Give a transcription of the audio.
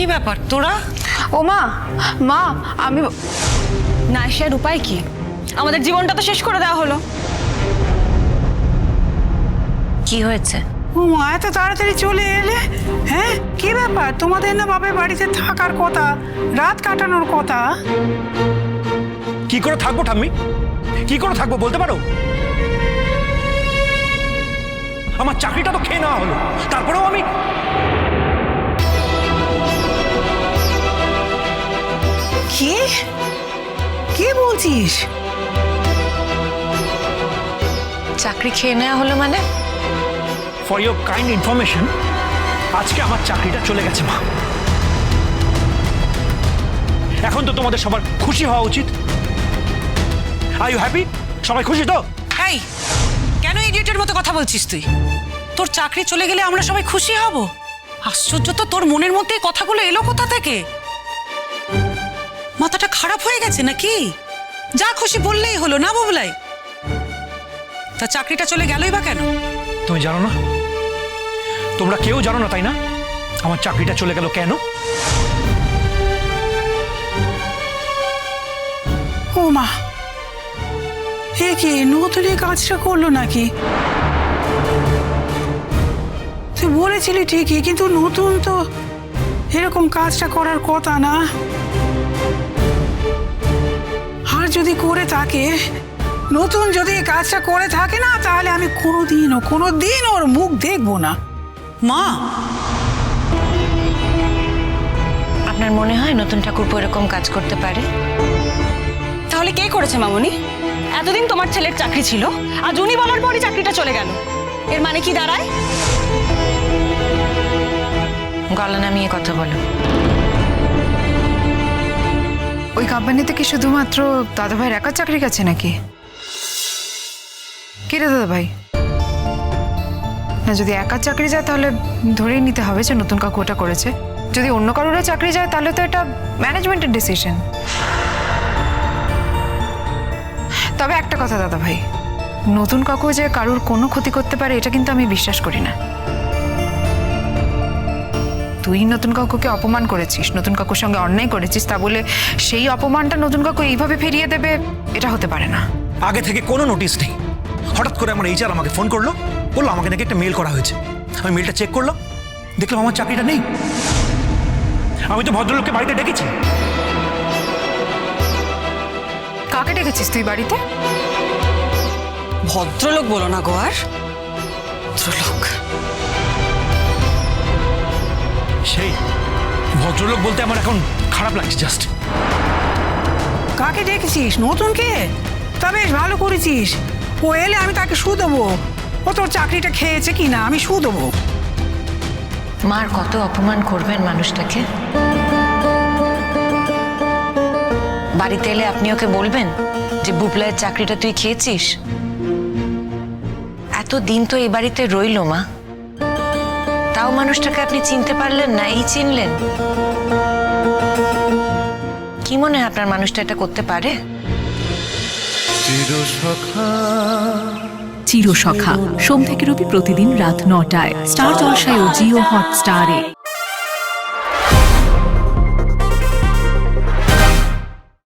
কি ব্যাপার তোরা? ও মা, মা আমি না এসে আর উপায় কি? আমাদের জীবনটা তো শেষ করে দেওয়া হলো। কি হয়েছে? ও মা, এত তাড়াতাড়ি চলে এলে? হ্যাঁ, কি ব্যাপার? তোমাদের না বাপের বাড়িতে থাকার কথা, রাত কাটানোর কথা। কি করে থাকবো ঠাম্মি? কি করে থাকবো বলতে পারো? আমার চাকরিটা তো খেয়ে নেওয়া হলো, তারপরেও আমি কি কি বলছিস? চাকরি খেয়ে নেওয়া হলো মানে? ফর ইয়োর কাইন্ড ইনফরমেশন, আজকে আমার চাকরিটা চলে গেছে মা। এখন তো তোমাদের সবার খুশি হওয়া উচিত। Are you happy? সবাই খুশি তো? এই, কেন ইডিয়েটের মতো কথা বলছিস তুই? তোর চাকরি চলে গেলে আমরা সবাই খুশি হব? আশ্চর্য তো, তোর মনের মধ্যে এই কথাগুলো এলো কোথা থেকে? মাথাটা খারাপ হয়ে গেছে নাকি? যা খুশি বললেই হলো না বুবলাই? তা চাকরিটা চলে গেলই বা কেন? তুমি জানো না? তোমরা কেউ জানো না তাই না আমার চাকরিটা চলে গেল কেন? ও মা, এ কি নতুন এই কাজটা করলো নাকি? তুই বলেছিলি ঠিকই, কিন্তু নতুন তো এরকম কাজটা করার কথা না। আর যদি করে থাকে, নতুন যদি এই কাজটা করে থাকে না, তাহলে আমি কোনোদিন ওর মুখ দেখবো না। মা, আপনার মনে হয় নতুন ঠাকুরপো এরকম কাজ করতে পারে? তাহলে কে করেছে মামুনি? এতদিন তোমার ছেলের চাকরি ছিল, আজ উনি বলার পরই চাকরিটা চলে গেল। এর মানে কি দাঁড়ায়? গলা নামিয়ে কথা বলো। ওই কোম্পানিতে কি শুধুমাত্র দাদা ভাইয়ের একা চাকরি গেছে নাকি? কি রে দাদা ভাই? না, যদি একা চাকরি যায় তাহলে ধরেই নিতে হবে যে নতুন কাকু ওটা করেছে। যদি অন্য কারোর চাকরি যায় তাহলে তো এটা ম্যানেজমেন্টের ডিসিশন। তবে একটা কথা দাদা ভাই, নতুন কাকু যে কারোর কোনো ক্ষতি করতে পারে এটা কিন্তু আমি বিশ্বাস করি না। তুই নতুন কাকুকে অপমান করেছিস, নতুন কাকুর সঙ্গে অন্যায় করেছিস, তা বলে সেই অপমানটা নতুন কাকু এইভাবে ফিরিয়ে দেবে এটা হতে পারে না। আগে থেকে কোনো নোটিশ নেই, হঠাৎ করে আমার এইচআর আমাকে ফোন করলো, বললো আমাকে নাকি একটা মেল করা হয়েছে। আমি মেলটা চেক করলাম, দেখলাম আমার চাকরিটা নেই। আমি তো ভদ্রলোককে বাড়িতে ডেকেছি। কাকে ডেকেছিস তুই বাড়িতে? ভদ্রলোক বলো না গো, আর ভদ্রলোক? সেই ভদ্রলোক বলতে আমার এখন খারাপ লাগছে জাস্ট। কাকে ডেকেছিস? নতুনকে? তা বেশ ভালো করেছিস। ও এলে আমি তাকে শু দেবো। ও তোর চাকরিটা খেয়েছে কিনা আমি শু দেবো। মার কত অপমান করবেন মানুষটাকে? বাড়িতে এলে আপনি ওকে বলবেন যে বুবলাইয়ের চাকরিটা তুই খেয়েছিস? এতদিন তো এই বাড়িতে রইল মা, তাও মানুষটাকে আপনি চিনতে পারলেন না, এই চিনলেন? কি মনে হয় আপনার মানুষটা এটা করতে পারে? চিরসখা সোম থেকে রবি প্রতিদিন রাত ৯টায় স্টার জলসায় ও জিও হটস্টারে।